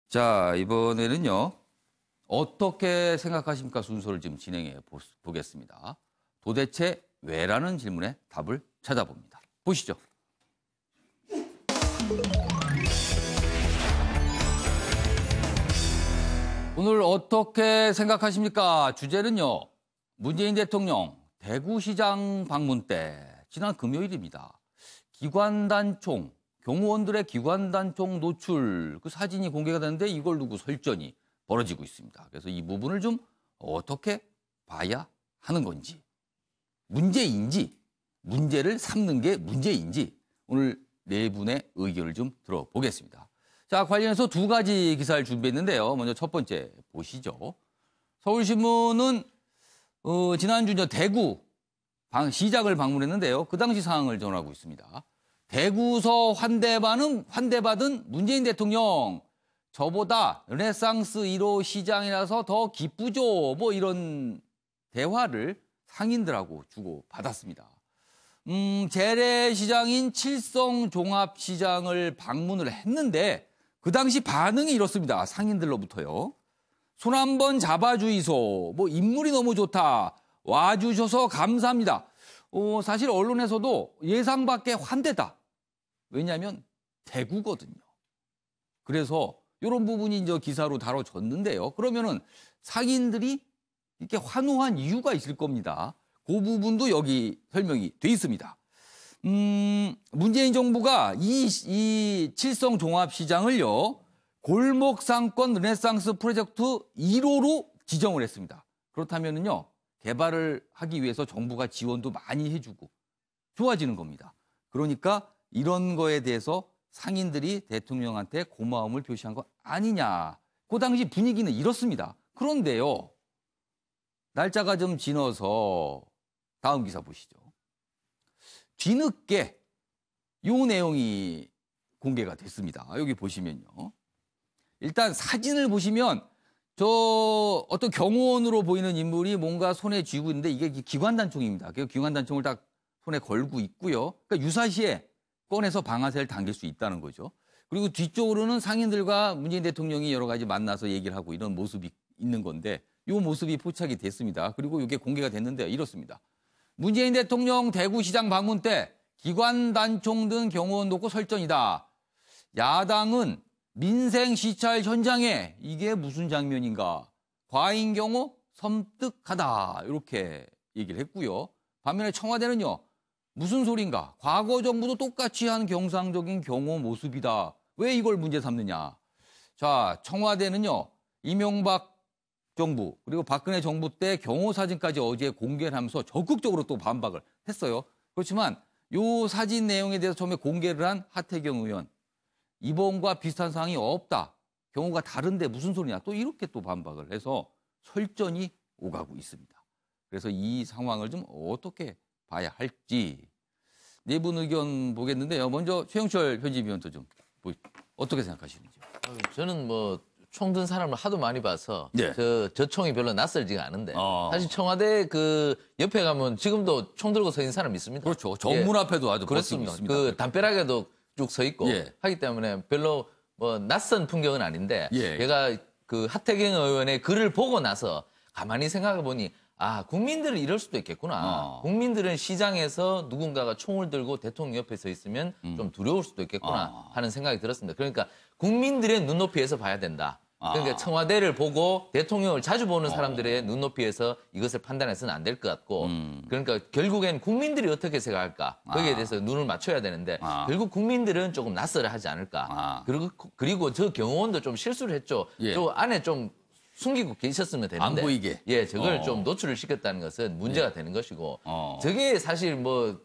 자, 이번에는요. 어떻게 생각하십니까? 순서를 지금 진행해 보겠습니다. 도대체 왜라는 질문에 답을 찾아봅니다. 보시죠. 오늘 어떻게 생각하십니까? 주제는요. 문재인 대통령 대구시장 방문 때 지난 금요일입니다. 기관단총, 경호원들의 기관단총 노출 그 사진이 공개가 됐는데 이걸 두고 설전이 벌어지고 있습니다. 그래서 이 부분을 좀 어떻게 봐야 하는 건지, 문제인지, 문제를 삼는 게 문제인지 오늘 네 분의 의견을 좀 들어보겠습니다. 자, 관련해서 두 가지 기사를 준비했는데요. 먼저 첫 번째 보시죠. 서울신문은 지난주 대구 시장을 방문했는데요. 그 당시 상황을 전하고 있습니다. 대구서 환대받은 문재인 대통령, 저보다 르네상스 1호 시장이라서 더 기쁘죠. 뭐 이런 대화를 상인들하고 주고 받았습니다. 재래시장인 칠성종합시장을 방문을 했는데 그 당시 반응이 이렇습니다. 상인들로부터요. 손 한번 잡아주이소. 뭐 인물이 너무 좋다. 와주셔서 감사합니다. 사실 언론에서도 예상 밖의 환대다. 왜냐하면 대구거든요. 그래서 이런 부분이 이제 기사로 다뤄졌는데요. 그러면은 상인들이 이렇게 환호한 이유가 있을 겁니다. 그 부분도 여기 설명이 돼 있습니다. 문재인 정부가 이 칠성종합시장을요. 골목상권 르네상스 프로젝트 1호로 지정을 했습니다. 그렇다면은요. 개발을 하기 위해서 정부가 지원도 많이 해주고 좋아지는 겁니다. 그러니까 이런 거에 대해서 상인들이 대통령한테 고마움을 표시한 거 아니냐. 그 당시 분위기는 이렇습니다. 그런데요. 날짜가 좀 지나서 다음 기사 보시죠. 뒤늦게 이 내용이 공개가 됐습니다. 여기 보시면요. 일단 사진을 보시면 저 어떤 경호원으로 보이는 인물이 뭔가 손에 쥐고 있는데 이게 기관단총입니다. 그 기관단총을 딱 손에 걸고 있고요. 그러니까 유사시에 꺼내서 방아쇠를 당길 수 있다는 거죠. 그리고 뒤쪽으로는 상인들과 문재인 대통령이 여러 가지 만나서 얘기를 하고 이런 모습이 있는 건데 이 모습이 포착이 됐습니다. 그리고 이게 공개가 됐는데 이렇습니다. 문재인 대통령 대구시장 방문 때 기관단총 등 경호원 놓고 설전이다. 야당은 민생 시찰 현장에 이게 무슨 장면인가. 과잉 경호 섬뜩하다. 이렇게 얘기를 했고요. 반면에 청와대는요. 무슨 소린가. 과거 정부도 똑같이 한 경상적인 경호 모습이다. 왜 이걸 문제 삼느냐. 자, 청와대는요. 이명박 정부 그리고 박근혜 정부 때 경호 사진까지 어제 공개를 하면서 적극적으로 또 반박을 했어요. 그렇지만 이 사진 내용에 대해서 처음에 공개를 한 하태경 의원. 이번과 비슷한 사항이 없다. 경우가 다른데 무슨 소리냐. 또 이렇게 또 반박을 해서 설전이 오가고 있습니다. 그래서 이 상황을 좀 어떻게 봐야 할지 네 분 의견 보겠는데요. 먼저 최영철 편집위원도 좀 어떻게 생각하시는지. 저는 뭐 총 든 사람을 하도 많이 봐서 네. 저 총이 별로 낯설지가 않은데 사실 청와대 그 옆에 가면 지금도 총 들고 서 있는 사람 있습니다. 그렇죠. 정문 앞에도 아주 그렇습니다. 있습니다. 그 담벼락에도 쭉 서 있고 예. 하기 때문에 별로 뭐 낯선 풍경은 아닌데 예. 제가 그 하태경 의원의 글을 보고 나서 가만히 생각해 보니 아, 국민들은 이럴 수도 있겠구나. 국민들은 시장에서 누군가가 총을 들고 대통령 옆에 서 있으면 좀 두려울 수도 있겠구나 하는 생각이 들었습니다. 그러니까 국민들의 눈높이에서 봐야 된다. 그러니까 청와대를 보고 대통령을 자주 보는 사람들의 눈높이에서 이것을 판단해서는 안 될 것 같고 그러니까 결국엔 국민들이 어떻게 생각할까 거기에 대해서 눈을 맞춰야 되는데 결국 국민들은 조금 낯설어 하지 않을까. 그리고 저 경호원도 좀 실수를 했죠. 예. 저 안에 좀 숨기고 계셨으면 되는데 안 보이게. 예, 저걸 좀 노출을 시켰다는 것은 문제가 되는 것이고 저게 사실 뭐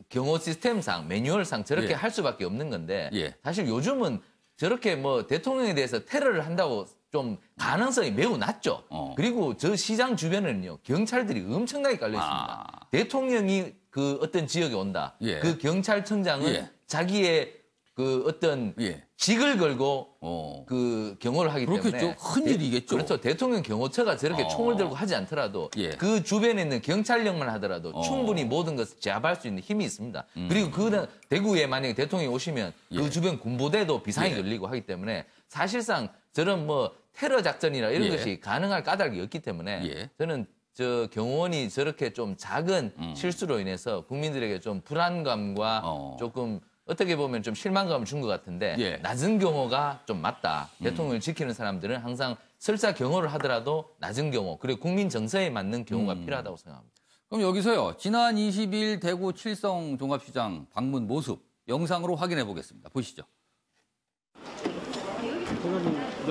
경호 시스템상 매뉴얼상 저렇게 할 수밖에 없는 건데 사실 요즘은 저렇게 뭐 대통령에 대해서 테러를 한다고 좀 가능성이 매우 낮죠. 그리고 저 시장 주변에는요 경찰들이 엄청나게 깔려 있습니다. 대통령이 그 어떤 지역에 온다. 그 경찰청장은 자기의 그 어떤 직을 걸고 그 경호를 하기 그렇겠죠. 때문에 큰 일이겠죠. 그렇죠. 대통령 경호처가 저렇게 총을 들고 하지 않더라도 그 주변에 있는 경찰력만 하더라도 충분히 모든 것을 제압할 수 있는 힘이 있습니다. 그리고 그 대구에 만약에 대통령이 오시면 그 주변 군부대도 비상이 걸리고 하기 때문에 사실상 저런 뭐 테러 작전이나 이런 예. 것이 가능할 까닭이 없기 때문에 예. 저는 저 경호원이 저렇게 좀 작은 실수로 인해서 국민들에게 좀 불안감과 조금 어떻게 보면 좀 실망감을 준 것 같은데 예. 낮은 경호가 좀 맞다. 대통령을 지키는 사람들은 항상 설사 경호를 하더라도 낮은 경호 그리고 국민 정서에 맞는 경호가 필요하다고 생각합니다. 그럼 여기서요. 지난 20일 대구 칠성 종합시장 방문 모습 영상으로 확인해 보겠습니다. 보시죠.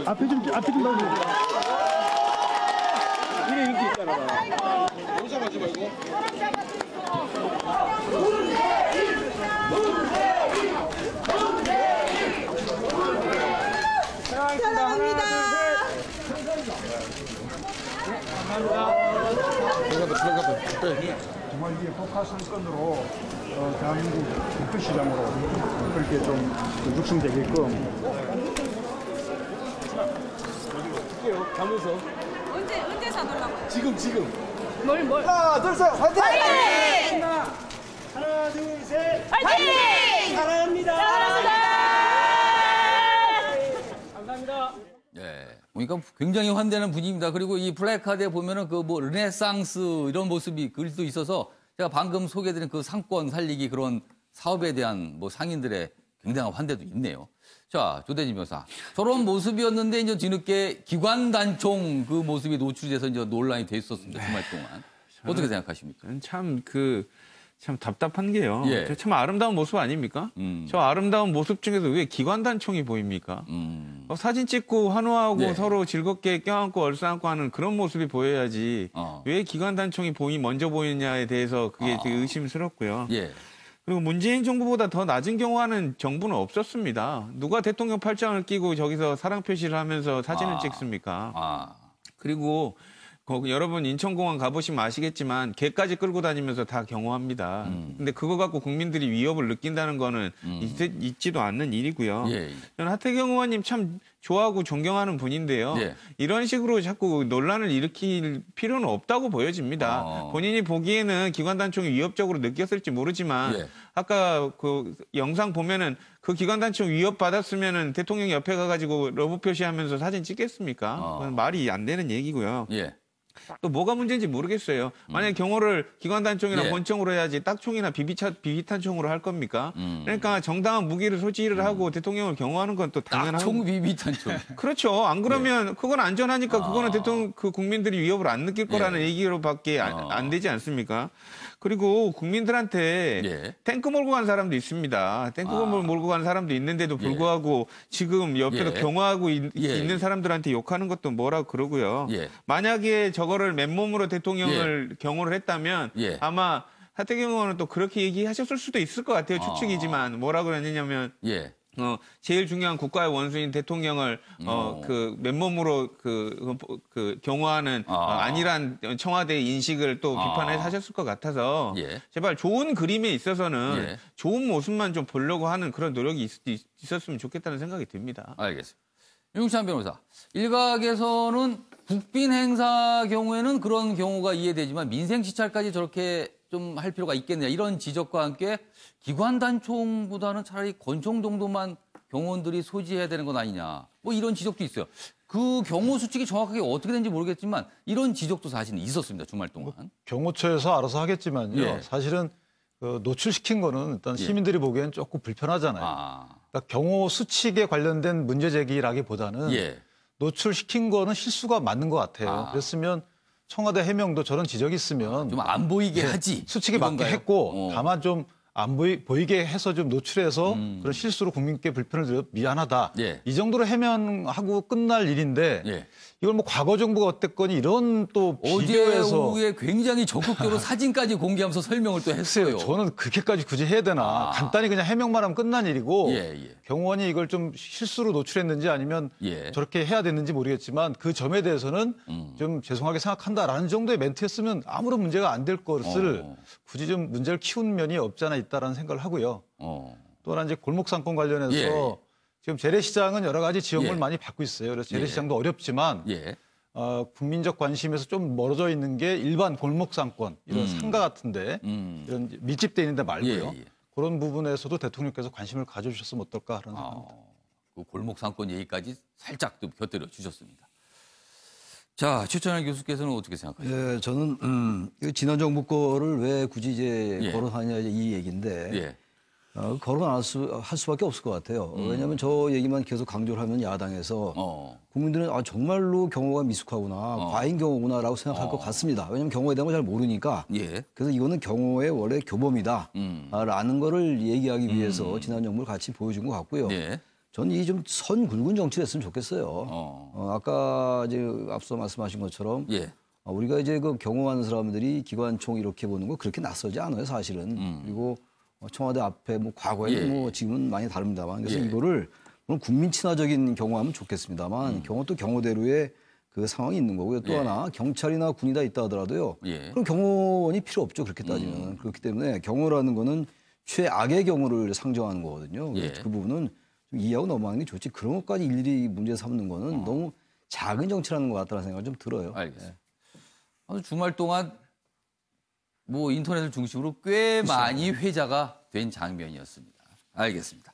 앞에 좀 봐주세요. 이래 인기 있잖아. 영상하지 말고. 사랑합니다. 정말 이게 복합상권으로 대한민국 대표시장으로 그렇게 좀 육성되게끔. 언제 사달라고요? 지금. 뭘? 하나, 둘, 셋, 화이팅! 화이팅! 하나, 둘, 셋. 화이팅! 사랑합니다. 감사합니다. 네. 보니까 굉장히 환대하는 분위기입니다. 그리고 이 플래카드에 보면은 그 뭐 르네상스 이런 모습이 글도 있어서 제가 방금 소개해드린 그 상권 살리기 그런 사업에 대한 뭐 상인들의 굉장한 환대도 있네요. 자, 조대진 변호사. 저런 모습이었는데 이제 뒤늦게 기관단총 그 모습이 노출돼서 이제 논란이 돼 있었습니다. 주말 동안. 어떻게 생각하십니까? 저는 참 답답한 게요. 예. 저참 아름다운 모습 아닙니까? 저 아름다운 모습 중에서 왜 기관단총이 보입니까? 사진 찍고 환호하고 예. 서로 즐겁게 껴안고 얼싸안고 하는 그런 모습이 보여야지 왜 기관단총이 먼저 보이느냐에 대해서 그게 되게 의심스럽고요. 예. 그리고 문재인 정부보다 더 낮은 경호하는 정부는 없었습니다. 누가 대통령 팔짱을 끼고 저기서 사랑 표시를 하면서 사진을 찍습니까? 그리고 거기 여러분 인천공항 가보시면 아시겠지만 개까지 끌고 다니면서 다 경호합니다. 근데 그거 갖고 국민들이 위협을 느낀다는 거는 있지도 않는 일이고요. 예. 저는 하태경 의원님 참 좋아하고 존경하는 분인데요. 예. 이런 식으로 자꾸 논란을 일으킬 필요는 없다고 보여집니다. 본인이 보기에는 기관단총이 위협적으로 느꼈을지 모르지만 예. 아까 그 영상 보면은 그 기관단총 위협받았으면은 대통령 옆에 가가지고 러브 표시하면서 사진 찍겠습니까? 그건 말이 안 되는 얘기고요. 예. 또 뭐가 문제인지 모르겠어요. 만약에 경호를 기관단총이나 예. 권총으로 해야지 딱총이나 비비탄총으로 할 겁니까? 그러니까 정당한 무기를 소지를 하고 대통령을 경호하는 건 또 당연한 딱총 비비탄총. 그렇죠. 안 그러면 그건 안전하니까 그거는 대통령 그 국민들이 위협을 안 느낄 거라는 예. 얘기로밖에 안 되지 않습니까? 그리고 국민들한테 예. 탱크 몰고 간 사람도 있습니다. 탱크 몰고 간 사람도 있는데도 불구하고 지금 옆에서 예. 경호하고 예. 있는 사람들한테 욕하는 것도 뭐라 그러고요. 예. 만약에 저거를 맨몸으로 대통령을 경호를 했다면 예. 아마 하태경 의원은 또 그렇게 얘기하셨을 수도 있을 것 같아요. 추측이지만 뭐라 그랬냐면 예. 제일 중요한 국가의 원수인 대통령을 그 맨몸으로 그 경호하는 아니란 청와대의 인식을 또 비판을 하셨을 것 같아서 예. 제발 좋은 그림에 있어서는 예. 좋은 모습만 좀 보려고 하는 그런 노력이 있었으면 좋겠다는 생각이 듭니다. 알겠습니다. 윤창 변호사. 일각에서는 국빈 행사 경우에는 그런 경우가 이해되지만 민생 시찰까지 저렇게 좀 할 필요가 있겠느냐 이런 지적과 함께 기관단총보다는 차라리 권총 정도만 경호원들이 소지해야 되는 건 아니냐 뭐 이런 지적도 있어요. 그 경호 수칙이 정확하게 어떻게 되는지 모르겠지만 이런 지적도 사실은 있었습니다. 주말 동안. 경호처에서 알아서 하겠지만요. 예. 사실은 그 노출시킨 거는 일단 시민들이 보기엔 조금 불편하잖아요. 그러니까 경호 수칙에 관련된 문제 제기라기보다는 예. 노출시킨 거는 실수가 맞는 것 같아요. 그랬으면 청와대 해명도 저런 지적이 있으면 좀 안 보이게 하지. 수칙에 맞게 이건가요? 했고 다만 좀 안 보이게 해서 좀 노출해서 그런 실수로 국민께 불편을 드려 미안하다. 예. 이 정도로 해명하고 끝날 일인데 예. 이걸 뭐 과거 정부가 어땠거니 이런 또 어제 비교해서 오후에 굉장히 적극적으로 사진까지 공개하면서 설명을 또 했어요. 저는 그렇게까지 굳이 해야 되나. 간단히 그냥 해명만 하면 끝난 일이고 예. 경호원이 이걸 좀 실수로 노출했는지 아니면 예. 저렇게 해야 됐는지 모르겠지만 그 점에 대해서는 좀 죄송하게 생각한다라는 정도의 멘트였으면 아무런 문제가 안 될 것을 굳이 좀 문제를 키운 면이 없지 않아 있다라는 생각을 하고요. 또 하나 이제 골목상권 관련해서 예. 지금 재래시장은 여러 가지 지원을 예. 많이 받고 있어요. 그래서 재래시장도 어렵지만 예. 국민적 관심에서 좀 멀어져 있는 게 일반 골목상권, 이런 상가 같은데 이런 밀집돼 있는 데 말고요. 예. 그런 부분에서도 대통령께서 관심을 가져주셨으면 어떨까 하는 생각입니다. 그 골목 상권 얘기까지 살짝 좀 곁들여 주셨습니다. 자, 최천할 교수께서는 어떻게 생각하십니까? 예, 저는 지난 정부 거를 왜 굳이 이제 예. 거론하냐 이 얘기인데 예. 거론 할 수밖에 없을 것 같아요. 왜냐하면 저 얘기만 계속 강조를 하면 야당에서 국민들은 정말로 경호가 미숙하구나, 과잉 경호구나라고 생각할 것 같습니다. 왜냐하면 경호에 대한 걸 잘 모르니까. 예. 그래서 이거는 경호의 원래 교범이다 라는 거를 얘기하기 위해서 지난 정부를 같이 보여준 것 같고요. 예. 저는 이 좀 선 굵은 정치를 했으면 좋겠어요. 아까 이제 앞서 말씀하신 것처럼 예. 우리가 이제 그 경호하는 사람들이 기관총 이렇게 보는 거 그렇게 낯설지 않아요, 사실은. 그리고 청와대 앞에 뭐 과거에는 예. 뭐 지금은 많이 다릅니다만 그래서 예. 이거를 물론 국민 친화적인 경호하면 좋겠습니다만 경호 또 경호대로의 그 상황이 있는 거고요. 또 예. 하나 경찰이나 군이 다 있다 하더라도요. 예. 그럼 경호원이 필요 없죠, 그렇게 따지면. 그렇기 때문에 경호라는 거는 최악의 경우를 상정하는 거거든요. 예. 그 부분은 좀 이해하고 넘어가는 게 좋지. 그런 것까지 일일이 문제 삼는 거는 너무 작은 정치라는 것 같다는 생각이 좀 들어요. 알겠습니다. 주말 동안 뭐 인터넷을 중심으로 꽤 많이 회자가 된 장면이었습니다. 알겠습니다.